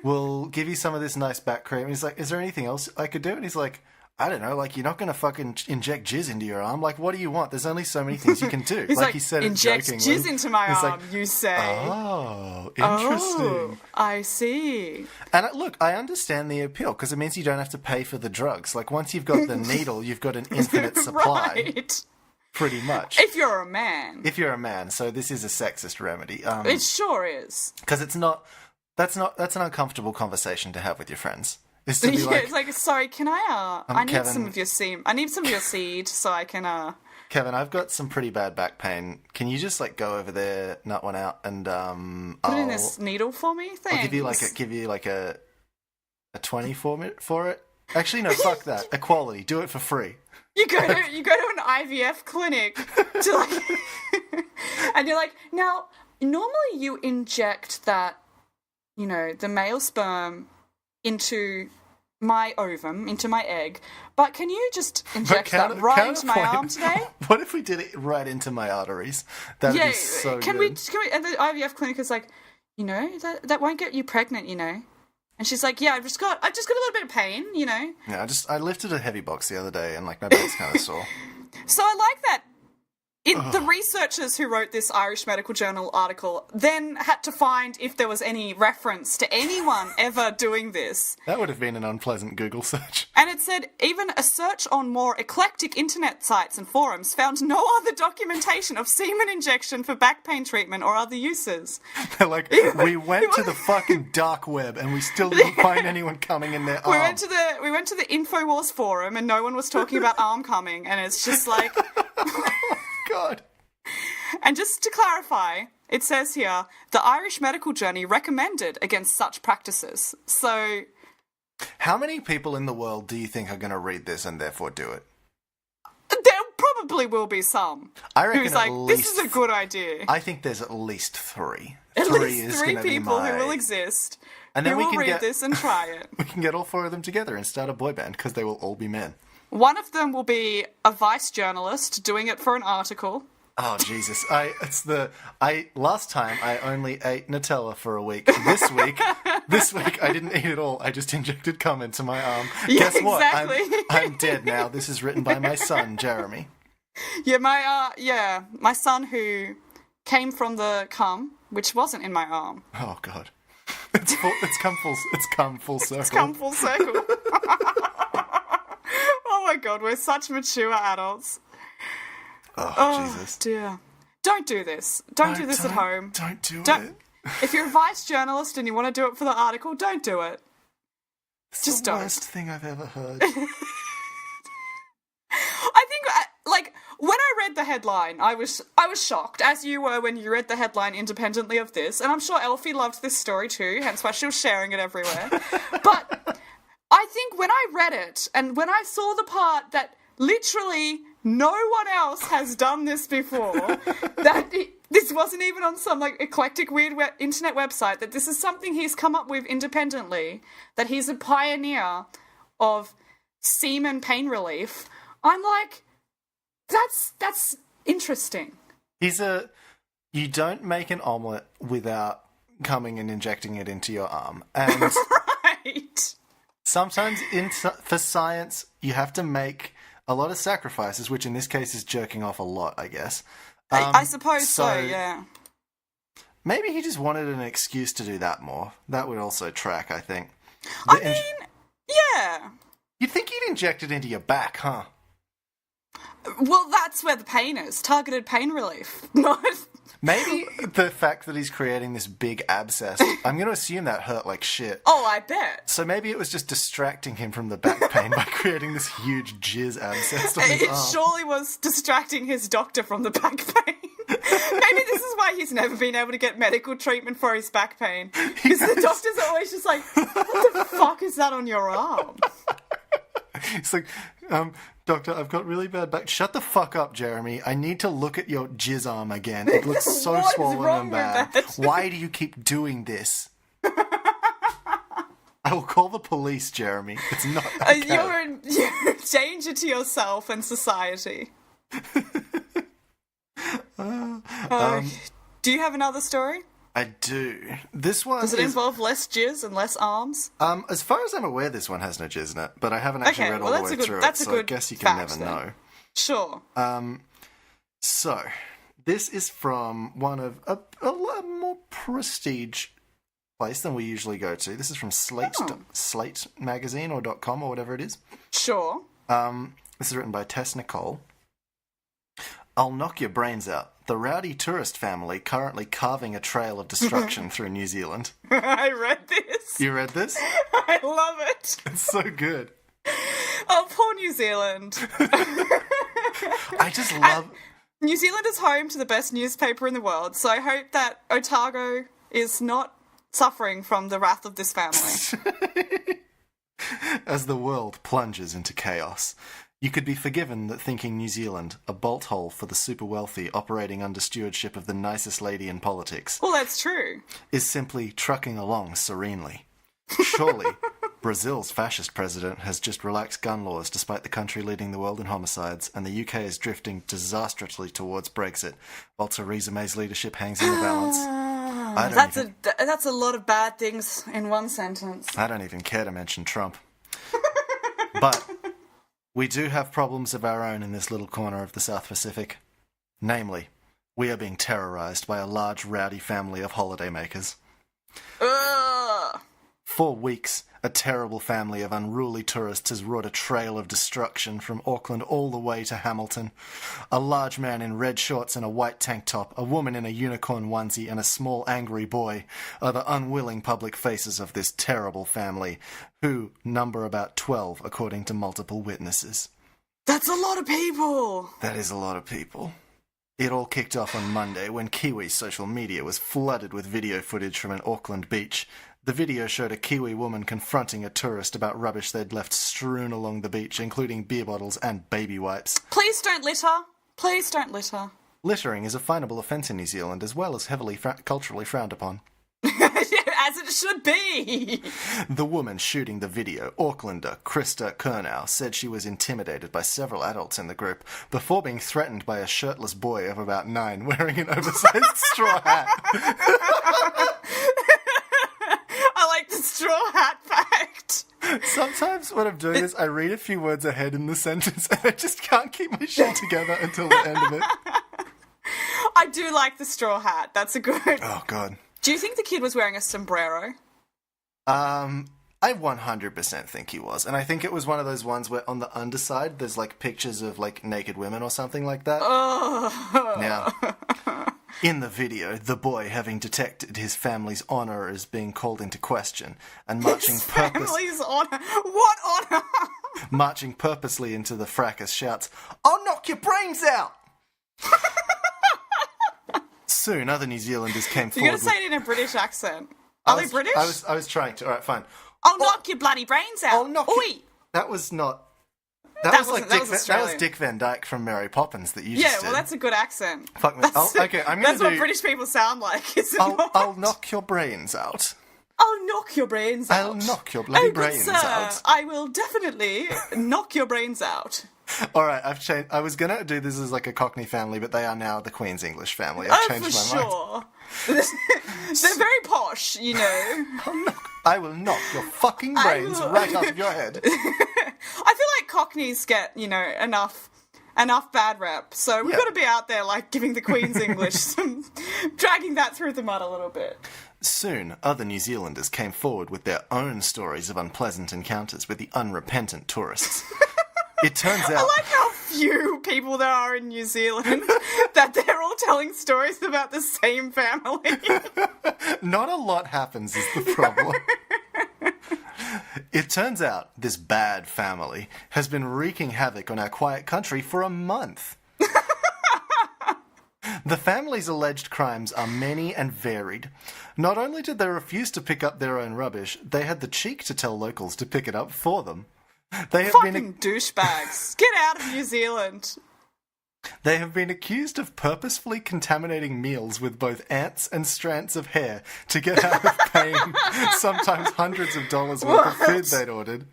we'll give you some of this nice back cream. And he's like, is there anything else I could do? And he's like, I don't know, like, you're not going to fucking inject jizz into your arm. Like, what do you want? There's only so many things you can do. He's like he said inject it jokingly. Jizz into my arm, like, you say. Oh, interesting. Oh, I see. And look, I understand the appeal because it means you don't have to pay for the drugs. Like, once you've got the needle, you've got an infinite supply. Right. Pretty much. If you're a man. If you're a man, so this is a sexist remedy. It sure is. Because it's not. That's an uncomfortable conversation to have with your friends. Is to be Yeah, it's like, sorry, can I? I need Kevin. some of your seed. I need some of your seed so I can. Kevin, I've got some pretty bad back pain. Can you just like go over there, nut one out, and Put in this needle for me? Thanks. I'll give you like a 20 for it. Actually, no, fuck that. Equality. Do it for free. You go to an IVF clinic to like, and you're like, now normally you inject that, the male sperm into my ovum, into my egg, but can you just inject that right into my arm today? What if we did it right into my arteries? That'd be so can good. we? And the IVF clinic is like, that won't get you pregnant, And she's like, yeah, I've just got a little bit of pain, Yeah, I lifted a heavy box the other day and like my back's kind of sore. So I like that. The researchers who wrote this Irish Medical Journal article then had to find if there was any reference to anyone ever doing this. That would have been an unpleasant Google search. And it said, even a search on more eclectic internet sites and forums found no other documentation of semen injection for back pain treatment or other uses. They're like, we went to the fucking dark web and we still didn't find anyone coming in their arm. We went to the InfoWars forum and no one was talking about arm coming, and it's just like... God. And just to clarify, it says here, the Irish Medical Journal recommended against such practices. So... How many people in the world do you think are going to read this and therefore do it? There probably will be some. I reckon who's like, least, this is a good idea. I think there's at least three. At least three people who will exist, and then who will read this and try it. We can get all four of them together and start a boy band, because they will all be men. One of them will be a Vice journalist doing it for an article. Oh, Jesus. Last time I only ate Nutella for a week. This week I didn't eat it all. I just injected cum into my arm. Yeah, Guess what? exactly. I'm dead now. This is written by my son, Jeremy. Yeah, my son who came from the cum, which wasn't in my arm. Oh, God. It's come full circle. It's come full circle. Oh my God, we're such mature adults. Oh, Jesus. Dear. Don't do this. Don't do this at home. Don't do it. If you're a Vice journalist and you want to do it for the article, don't do it. It's Just the don't. worst thing I've ever heard. I think, when I read the headline, I was shocked, as you were when you read the headline independently of this, and I'm sure Elfie loved this story too, hence why she was sharing it everywhere. But I think when I read it, and when I saw the part that literally no one else has done this before, this wasn't even on some eclectic weird internet website, that this is something he's come up with independently, that he's a pioneer of semen pain relief, I'm like, that's interesting. You don't make an omelette without coming and injecting it into your arm. And Right. Sometimes for science, you have to make a lot of sacrifices, which in this case is jerking off a lot, I guess. I suppose so, yeah. Maybe he just wanted an excuse to do that more. That would also track, I think. Yeah. You'd think he'd inject it into your back, huh? Well, that's where the pain is. Targeted pain relief. Not... Maybe the fact that he's creating this big abscess, I'm going to assume that hurt like shit. Oh, I bet. So maybe it was just distracting him from the back pain by creating this huge jizz abscess on his arm. It surely was distracting his doctor from the back pain. Maybe this is why he's never been able to get medical treatment for his back pain. Because the doctors are always just like, what the fuck is that on your arm? It's like, doctor, I've got really bad back. Shut the fuck up, Jeremy. I need to look at your jizz arm again. It looks so What is swollen wrong and with bad. that? Why do you keep doing this? I will call the police, Jeremy. It's not okay. You're in danger to yourself and society. Do you have another story? I do. This one Does it involve less jizz and less arms? As far as I'm aware, this one has no jizz in it, but I haven't actually read all the way through it, so I guess you can never know. Sure. So, this is from one of a more prestige place than we usually go to. This is from Slate magazine or .com or whatever it is. Sure. This is written by Tess Nicole. I'll knock your brains out. The rowdy tourist family currently carving a trail of destruction through New Zealand. I read this. You read this? I love it. It's so good. Oh, poor New Zealand. I just love... New Zealand is home to the best newspaper in the world, so I hope that Otago is not suffering from the wrath of this family. As the world plunges into chaos, you could be forgiven that thinking New Zealand, a bolt hole for the super wealthy operating under stewardship of the nicest lady in politics, Well, that's true. is simply trucking along serenely. Surely, Brazil's fascist president has just relaxed gun laws despite the country leading the world in homicides, and the UK is drifting disastrously towards Brexit, while Theresa May's leadership hangs in the balance. That's a lot of bad things in one sentence. I don't even care to mention Trump. But we do have problems of our own in this little corner of the South Pacific. Namely, we are being terrorised by a large rowdy family of holidaymakers. Ugh. For weeks, a terrible family of unruly tourists has wrought a trail of destruction from Auckland all the way to Hamilton. A large man in red shorts and a white tank top, a woman in a unicorn onesie, and a small angry boy are the unwilling public faces of this terrible family, who number about 12 according to multiple witnesses. That's a lot of people. That is a lot of people. It all kicked off on Monday when Kiwi social media was flooded with video footage from an Auckland beach. The video showed a Kiwi woman confronting a tourist about rubbish they'd left strewn along the beach, including beer bottles and baby wipes. Please don't litter. Please don't litter. Littering is a finable offence in New Zealand, as well as heavily culturally frowned upon. As it should be. The woman shooting the video, Aucklander Krista Kernow, said she was intimidated by several adults in the group before being threatened by a shirtless boy of about 9 wearing an oversized straw hat. I like the straw hat fact. Sometimes what I'm doing is I read a few words ahead in the sentence and I just can't keep my shit together until the end of it. I do like the straw hat. That's a good... Oh, God. Do you think the kid was wearing a sombrero? I 100% think he was. And I think it was one of those ones where on the underside there's like pictures of like naked women or something like that. Oh. Now, in the video, the boy, having detected his family's honour, is being called into question and marching Family's honour? What honour? marching purposely into the fracas, shouts, "I'll knock your brains out!" Soon, other New Zealanders came forward. You're going to say it in a British accent. Are they British? I was trying to. All right, fine. I'll knock your bloody brains out. I'll knock Oi! That was not... That was Dick Van Dyke from Mary Poppins that you just did. Yeah, well, that's a good accent. Fuck me. Okay, I'm going to That's what British people sound like, is it not? I'll knock your brains out. I'll knock your brains out. I'll knock your bloody brains sir, out. I will definitely knock your brains out. All right, I've changed. I was going to do this as like a Cockney family, but they are now the Queen's English family. I've changed my mind. They're very posh, you know. I will knock your fucking brains right out of your head. I feel like Cockneys get, you know, enough bad rep, so we've got to be out there, like, giving the Queen's English dragging that through the mud a little bit. Soon, other New Zealanders came forward with their own stories of unpleasant encounters with the unrepentant tourists. It turns out... I like how few people there are in New Zealand that they're all telling stories about the same family. Not a lot happens is the problem. It turns out this bad family has been wreaking havoc on our quiet country for a month. The family's alleged crimes are many and varied. Not only did they refuse to pick up their own rubbish, they had the cheek to tell locals to pick it up for them. They have Fucking douchebags. Get out of New Zealand. They have been accused of purposefully contaminating meals with both ants and strands of hair to get out of paying sometimes hundreds of dollars worth of food they'd ordered,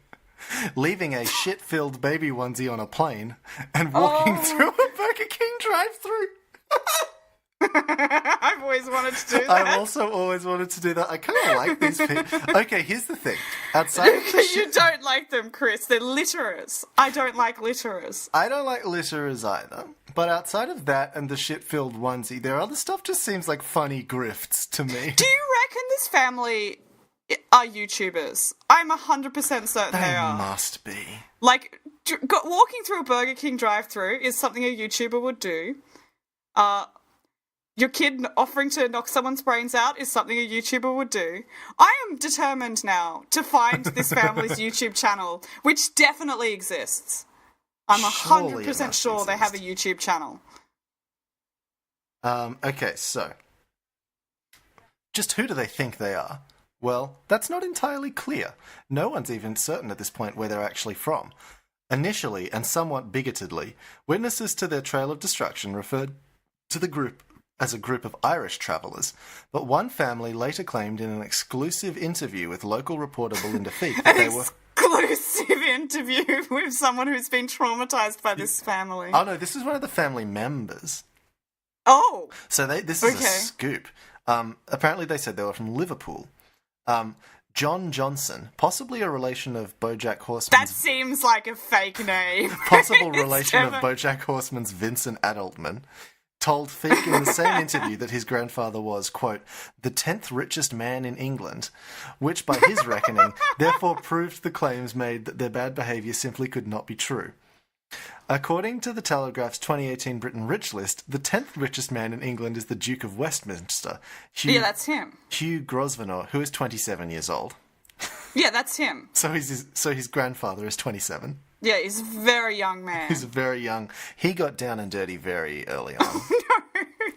leaving a shit-filled baby onesie on a plane, and walking through a Burger King drive-thru. I've always wanted to do that. I've also always wanted to do that. I kind of like these people. Okay, here's the thing. Outside of the You don't like them, Chris. They're litterers. I don't like litterers. I don't like litterers either. But outside of that and the shit-filled onesie, their other stuff just seems like funny grifts to me. Do you reckon this family are YouTubers? I'm 100% certain they are. They must be. Like, walking through a Burger King drive-thru is something a YouTuber would do. your kid offering to knock someone's brains out is something a YouTuber would do. I am determined now to find this family's YouTube channel, which definitely exists. I'm 100% sure they have a YouTube channel. Okay, so just who do they think they are? Well, that's not entirely clear. No one's even certain at this point where they're actually from. Initially, and somewhat bigotedly, witnesses to their trail of destruction referred to the group as a group of Irish travellers, but one family later claimed in an exclusive interview with local reporter Belinda Feek that they were... Exclusive interview with someone who's been traumatised by this family. Oh no, this is one of the family members. Oh! So this is a scoop. Apparently they said they were from Liverpool. John Johnson, possibly a relation of BoJack Horseman's... That seems like a fake name. Possible relation of BoJack Horseman's Vincent Adultman, told Feek in the same interview that his grandfather was, quote, the 10th richest man in England, which, by his reckoning, therefore proved the claims made that their bad behaviour simply could not be true. According to the Telegraph's 2018 Britain Rich List, the 10th richest man in England is the Duke of Westminster. Yeah, that's him. Hugh Grosvenor, who is 27 years old. Yeah, that's him. So his grandfather is 27. Yeah, he's a very young man. He's very young. He got down and dirty very early on.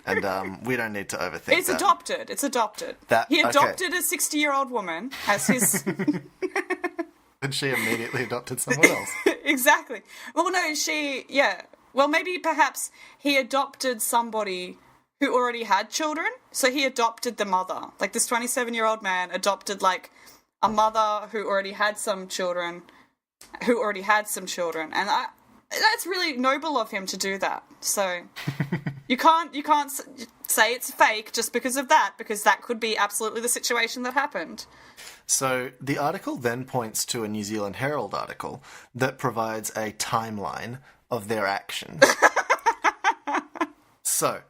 No. And we don't need to overthink that. It's adopted. It's adopted. He adopted a 60-year-old woman as his... And she immediately adopted someone else. Exactly. Well, no, well, maybe perhaps he adopted somebody who already had children, so he adopted the mother. Like, this 27-year-old man adopted, like, a mother who already had some children, and that's really noble of him to do that. So you can't say it's fake just because of that, because that could be absolutely the situation that happened. So the article then points to a New Zealand Herald article that provides a timeline of their actions. So,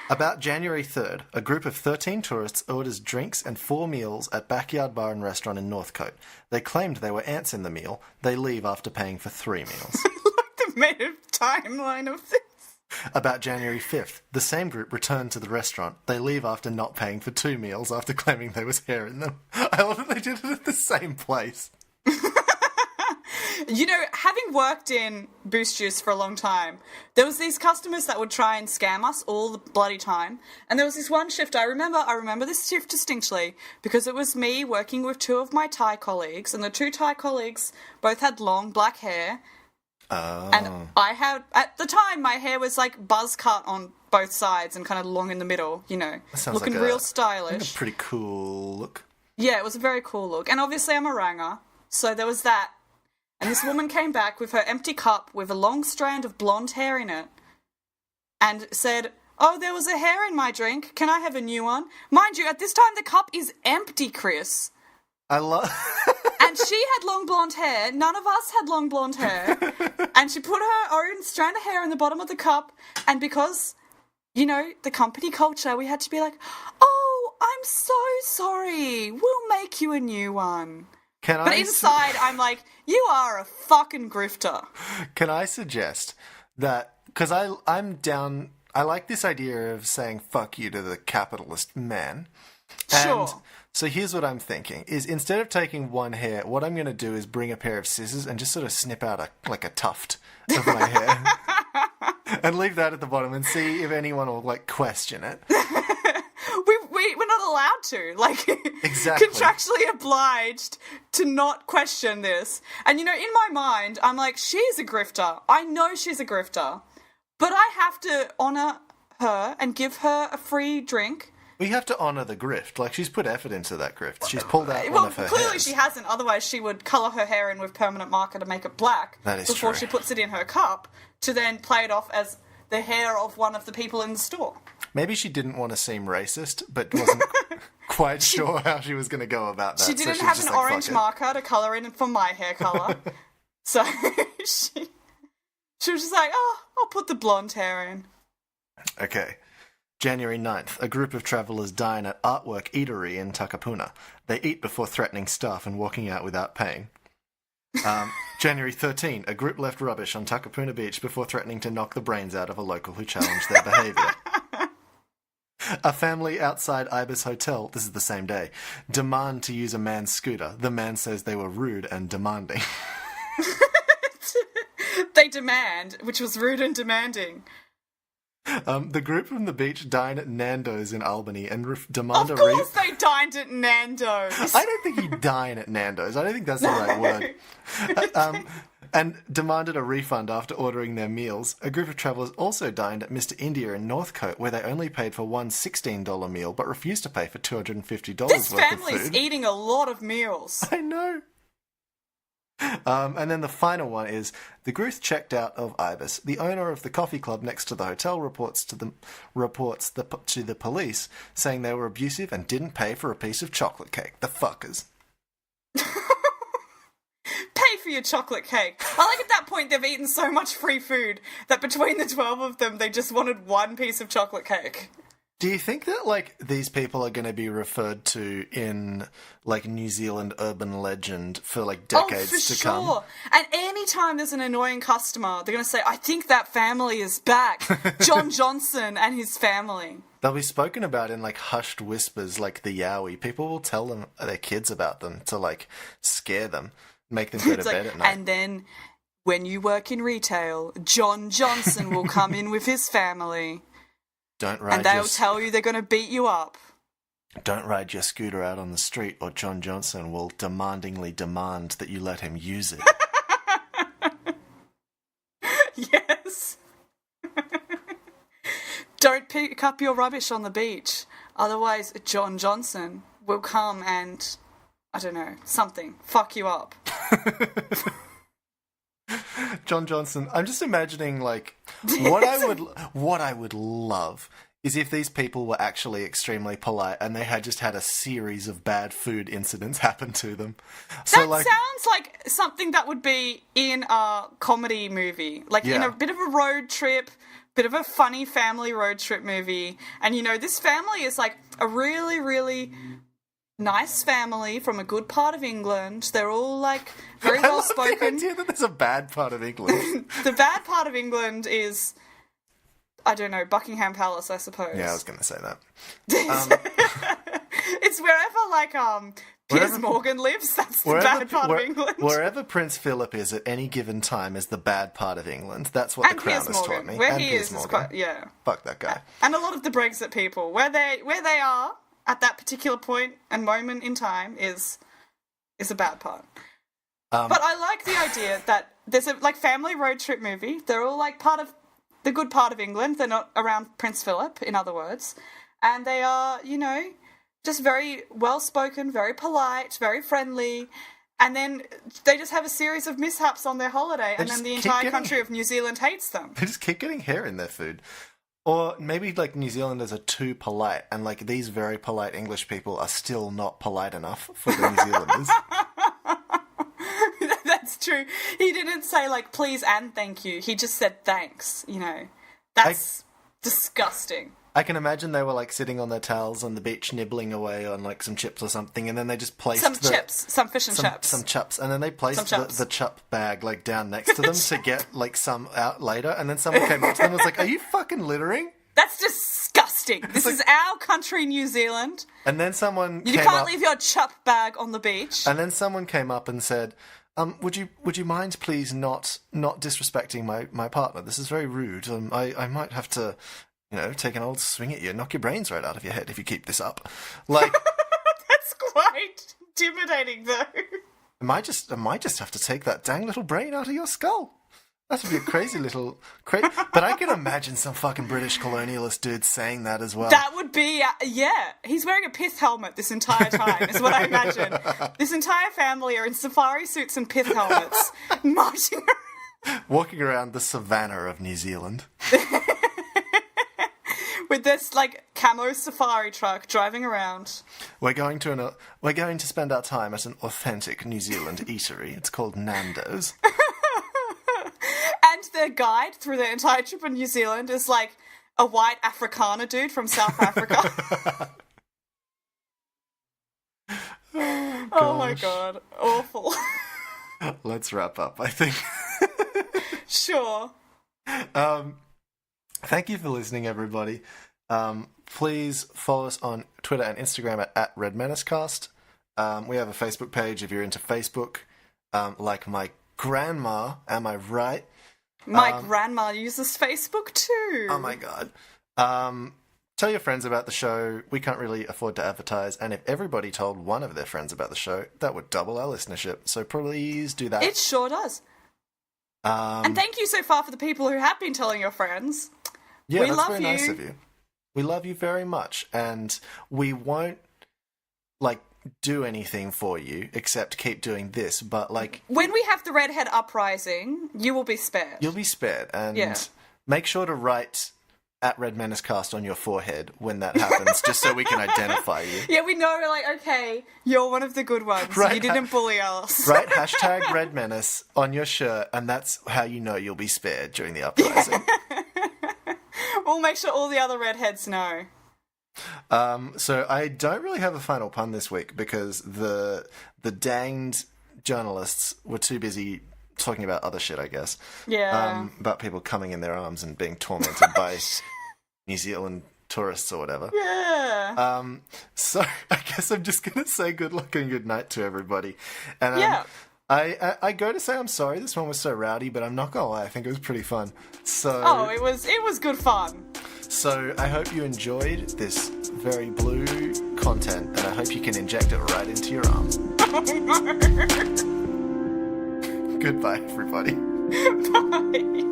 about January 3rd, a group of 13 tourists orders drinks and 4 meals at Backyard Bar and Restaurant in Northcote. They claimed they were ants in the meal. They leave after paying for 3 meals. They've made a timeline of this. About January 5th, the same group return to the restaurant. They leave after not paying for 2 meals after claiming there was hair in them. I love that they did it at the same place. You know, having worked in Boost Juice for a long time, there was these customers that would try and scam us all the bloody time. And there was this one shift, I remember this shift distinctly, because it was me working with 2 of my Thai colleagues, and the 2 Thai colleagues both had long black hair. Oh. And I had, at the time, my hair was like buzz cut on both sides and kind of long in the middle, you know, looking real stylish. Like a pretty cool look. Yeah, it was a very cool look. And obviously I'm a ranger, so there was that. And this woman came back with her empty cup with a long strand of blonde hair in it and said, oh, there was a hair in my drink. Can I have a new one? Mind you, at this time the cup is empty, Chris. I love... And she had long blonde hair. None of us had long blonde hair. And she put her own strand of hair in the bottom of the cup. And because, you know, the company culture, we had to be like, oh, I'm so sorry. We'll make you a new one. But inside, I'm like, you are a fucking grifter. Can I suggest that, because I'm down, I like this idea of saying fuck you to the capitalist man. Sure. And so here's what I'm thinking, is instead of taking one hair, what I'm going to do is bring a pair of scissors and just sort of snip out a tuft of my hair. And leave that at the bottom and see if anyone will, like, question it. We're not allowed to. Like, exactly. Contractually obliged to not question this. And, you know, in my mind, I'm like, she's a grifter. I know she's a grifter. But I have to honour her and give her a free drink. We have to honour the grift. Like, she's put effort into that grift. She's pulled out one of her clearly hairs. She hasn't. Otherwise, she would colour her hair in with permanent marker to make it black. That is before true. She puts it in her cup to then play it off as the hair of one of the people in the store. Maybe she didn't want to seem racist, but wasn't quite sure how she was going to go about that. She didn't have an orange marker to colour in for my hair colour. So she was just like, oh, I'll put the blonde hair in. Okay. January 9th, a group of travellers dine at Artwork Eatery in Takapuna. They eat before threatening staff and walking out without paying. January 13, a group left rubbish on Takapuna Beach before threatening to knock the brains out of a local who challenged their behaviour. A family outside Ibis Hotel, this is the same day, demand to use a man's scooter. The man says they were rude and demanding. They demand, which was rude and demanding. The group from the beach dine at Nando's in Albany and demand Of course they dined at Nando's. I don't think you dine at Nando's. I don't think that's the right word. And demanded a refund after ordering their meals. A group of travellers also dined at Mr. India in Northcote, where they only paid for one $16 meal, but refused to pay for $250 This worth of food. family's eating a lot of meals. I know. And then the final one is, the group checked out of Ibis. The owner of the coffee club next to the hotel reports to the police, saying they were abusive and didn't pay for a piece of chocolate cake. The fuckers. Pay for your chocolate cake. I like at that point they've eaten so much free food that between the 12 of them they just wanted one piece of chocolate cake. Do you think that, like, these people are going to be referred to in, like, New Zealand urban legend for, like, decades to come? Oh, for sure. And any time there's an annoying customer, they're going to say, I think that family is back. John Johnson and his family. They'll be spoken about in, like, hushed whispers, like the Yowie. People will tell them their kids about them to, like, scare them, make them go to bed at night. And then, when you work in retail, John Johnson will come in with his family. And they'll tell you they're going to beat you up. Don't ride your scooter out on the street, or John Johnson will demandingly demand that you let him use it. Yes. Don't pick up your rubbish on the beach. Otherwise, John Johnson will come and, I don't know, something, fuck you up. John Johnson. I'm just imagining, like, what I would love is if these people were actually extremely polite and they had just had a series of bad food incidents happen to them. So, that sounds like something that would be in a comedy movie, like in a bit of a road trip, bit of a funny family road trip movie. And, you know, this family is like a really, really nice family from a good part of England. They're all, like, very well spoken. I love the idea that there's a bad part of England. The bad part of England is, I don't know, Buckingham Palace, I suppose. Yeah, I was going to say that. It's wherever, like, Piers Morgan lives. That's the bad part of England. Wherever Prince Philip is at any given time is the bad part of England. That's what the Crown has taught me. Where he is quite, yeah. Fuck that guy. And a lot of the Brexit people, where they are at that particular point and moment in time is a bad part. But I like the idea that there's a, like, family road trip movie. They're all, like, part of the good part of England. They're not around Prince Philip, in other words. And they are, you know, just very well-spoken, very polite, very friendly. And then they just have a series of mishaps on their holiday, and then the entire country of New Zealand hates them. They just keep getting hair in their food. Or maybe, like, New Zealanders are too polite, and, like, these very polite English people are still not polite enough for the New Zealanders. That's true. He didn't say, like, please and thank you. He just said thanks, you know. That's disgusting. I can imagine they were, like, sitting on their towels on the beach nibbling away on, like, some chips or something, and then they just placed some fish and chips. Some chups, and then they placed the chup bag, like, down next to them to get, like, some out later, and then someone came up to them and was like, are you fucking littering? That's disgusting. This is our country, New Zealand. And then someone You can't leave your chup bag on the beach. And then someone came up and said, would you mind please not disrespecting my partner? This is very rude. I might have to, you know, take an old swing at you and knock your brains right out of your head if you keep this up. Like, that's quite intimidating, though. I might just have to take that dang little brain out of your skull. That would be a crazy little... But I can imagine some fucking British colonialist dude saying that as well. That would be... yeah. He's wearing a pith helmet this entire time, is what I imagine. This entire family are in safari suits and pith helmets, marching around. Walking around the savannah of New Zealand. With this, like, camo safari truck driving around. We're going to spend our time at an authentic New Zealand eatery. It's called Nando's. And their guide through the entire trip in New Zealand is, like, a white Afrikaner dude from South Africa. Oh my god. Awful. Let's wrap up, I think. Sure. Thank you for listening, everybody. Please follow us on Twitter and Instagram at RedMenacecast. We have a Facebook page if you're into Facebook. Like my grandma, am I right? My grandma uses Facebook too. Oh my god. Tell your friends about the show. We can't really afford to advertise, and if everybody told one of their friends about the show, that would double our listenership. So please do that. It sure does. And thank you so far for the people who have been telling your friends. Yeah, we that's love very you. nice of you. We love you very much, and we won't do anything for you except keep doing this. But when we have the redhead uprising, you will be spared. You'll be spared, and make sure to write at Red Menace Cast on your forehead when that happens, just so we can identify you. Yeah, we know, okay, you're one of the good ones. Right, you didn't bully us. Write hashtag Red Menace on your shirt, and that's how you know you'll be spared during the uprising. We'll make sure all the other redheads know. So I don't really have a final pun this week because the danged journalists were too busy talking about other shit, I guess. Yeah. About people coming in their arms and being tormented by New Zealand tourists or whatever. Yeah. So I guess I'm just going to say good luck and good night to everybody. And yeah. I go to say I'm sorry this one was so rowdy, but I'm not going to lie, I think it was pretty fun. So it was good fun. So I hope you enjoyed this very blue content, and I hope you can inject it right into your arm. Goodbye, everybody. Bye.